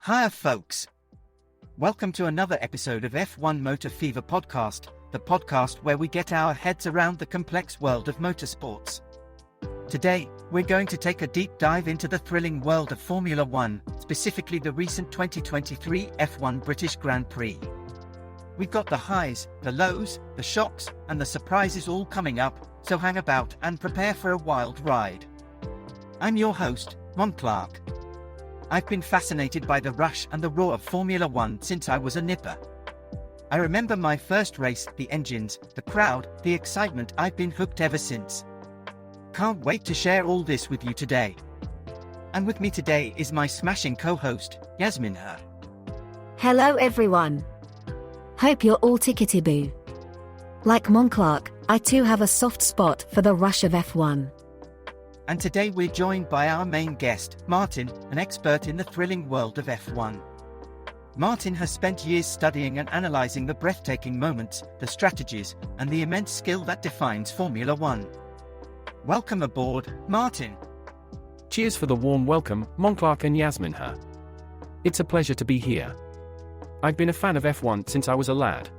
Hiya folks! Welcome to another episode of F1 Motor Fever Podcast, the podcast where we get our heads around the complex world of motorsports. Today, we're going to take a deep dive into the thrilling world of Formula One, specifically the recent 2023 F1 British Grand Prix. We've got the highs, the lows, the shocks, and the surprises all coming up, so hang about and prepare for a wild ride. I'm your host, Monclark. I've been fascinated by the rush and the roar of Formula One since I was a nipper. I remember my first race, the engines, the crowd, the excitement. I've been hooked ever since. Can't wait to share all this with you today. And with me today is my smashing co-host, Yasminha. Hello everyone. Hope you're all tickety-boo. Like Monclark, I too have a soft spot for the rush of F1. And today we're joined by our main guest, Martin, an expert in the thrilling world of F1. Martin has spent years studying and analyzing the breathtaking moments, the strategies, and the immense skill that defines Formula One. Welcome aboard, Martin. Cheers for the warm welcome, Monclark and Yasminha. It's a pleasure to be here. I've been a fan of F1 since I was a lad.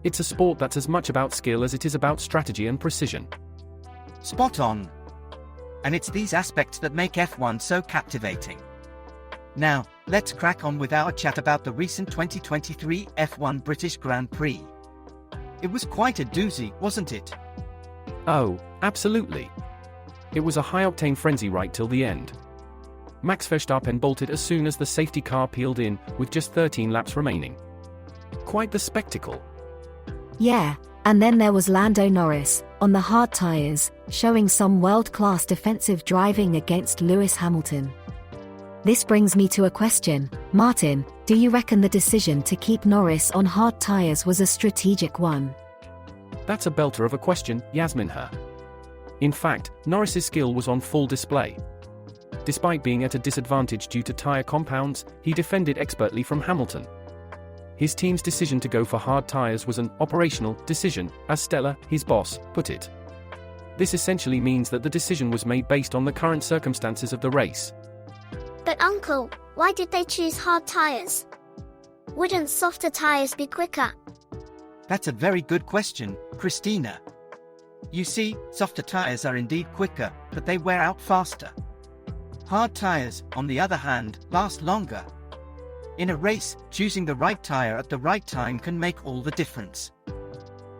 It's a sport that's as much about skill as it is about strategy and precision. Spot on. And it's these aspects that make F1 so captivating. Now, let's crack on with our chat about the recent 2023 F1 British Grand Prix. It was quite a doozy, wasn't it? Oh, absolutely. It was a high-octane frenzy right till the end. Max Verstappen bolted as soon as the safety car peeled in, with just 13 laps remaining. Quite the spectacle. Yeah, and then there was Lando Norris, on the hard tyres, showing some world-class defensive driving against Lewis Hamilton. This brings me to a question, Martin, do you reckon the decision to keep Norris on hard tyres was a strategic one? That's a belter of a question, Yasminha. In fact, Norris's skill was on full display. Despite being at a disadvantage due to tyre compounds, he defended expertly from Hamilton. His team's decision to go for hard tyres was an operational decision, as Stella, his boss, put it. This essentially means that the decision was made based on the current circumstances of the race. But uncle, why did they choose hard tyres? Wouldn't softer tyres be quicker? That's a very good question, Christina. You see, softer tyres are indeed quicker, but they wear out faster. Hard tyres, on the other hand, last longer. In a race, choosing the right tyre at the right time can make all the difference.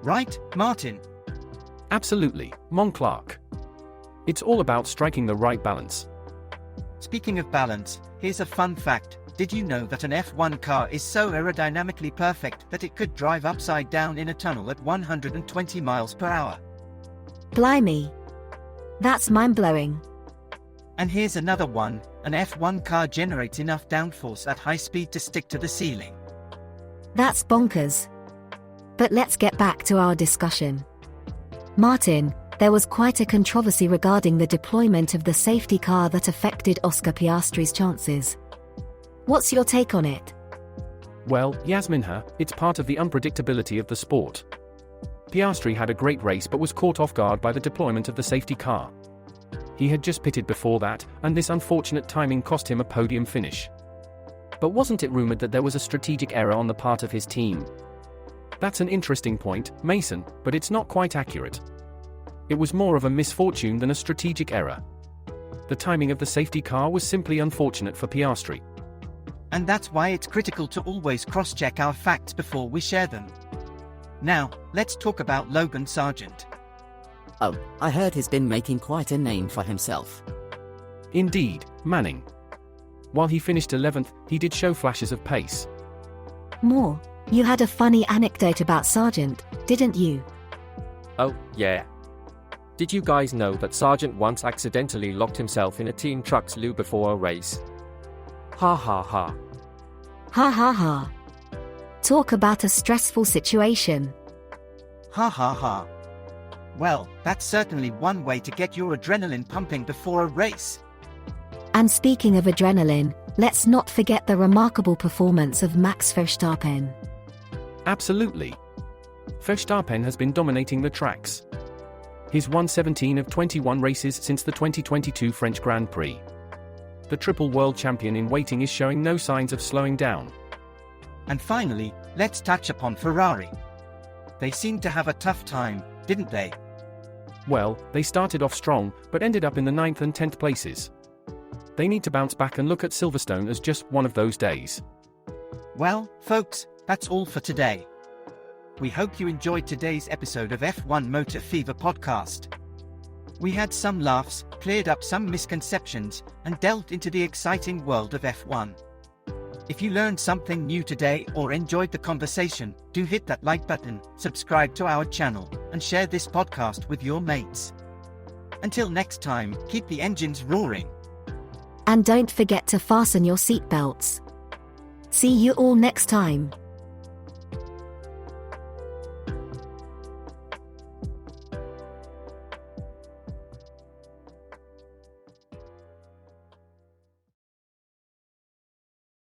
Right, Martin? Absolutely, Monclark. It's all about striking the right balance. Speaking of balance, here's a fun fact. Did you know that an F1 car is so aerodynamically perfect that it could drive upside down in a tunnel at 120 miles per hour? Blimey. That's mind-blowing. And here's another one, an F1 car generates enough downforce at high speed to stick to the ceiling. That's bonkers. But let's get back to our discussion. Martin, there was quite a controversy regarding the deployment of the safety car that affected Oscar Piastri's chances. What's your take on it? Well, Yasminha, it's part of the unpredictability of the sport. Piastri had a great race but was caught off guard by the deployment of the safety car. He had just pitted before that, and this unfortunate timing cost him a podium finish. But wasn't it rumored that there was a strategic error on the part of his team? That's an interesting point, Mason, but it's not quite accurate. It was more of a misfortune than a strategic error. The timing of the safety car was simply unfortunate for Piastri. And that's why it's critical to always cross-check our facts before we share them. Now, let's talk about Logan Sargent. Oh, I heard he's been making quite a name for himself. Indeed, Manning. While he finished 11th, he did show flashes of pace. More, you had a funny anecdote about Sargent, didn't you? Oh, yeah. Did you guys know that Sargent once accidentally locked himself in a Team Trucks loo before a race? Ha ha ha. Ha ha ha. Talk about a stressful situation. Ha ha ha. Well, that's certainly one way to get your adrenaline pumping before a race. And speaking of adrenaline, let's not forget the remarkable performance of Max Verstappen. Absolutely. Verstappen has been dominating the tracks. He's won 17 of 21 races since the 2022 French Grand Prix. The triple world champion in waiting is showing no signs of slowing down. And finally, let's touch upon Ferrari. They seemed to have a tough time, didn't they? Well, they started off strong, but ended up in the 9th and 10th places. They need to bounce back and look at Silverstone as just one of those days. Well, folks, that's all for today. We hope you enjoyed today's episode of F1 Motor Fever podcast. We had some laughs, cleared up some misconceptions, and delved into the exciting world of F1. If you learned something new today or enjoyed the conversation, do hit that like button, subscribe to our channel, and share this podcast with your mates. Until next time, keep the engines roaring. And don't forget to fasten your seatbelts. See you all next time.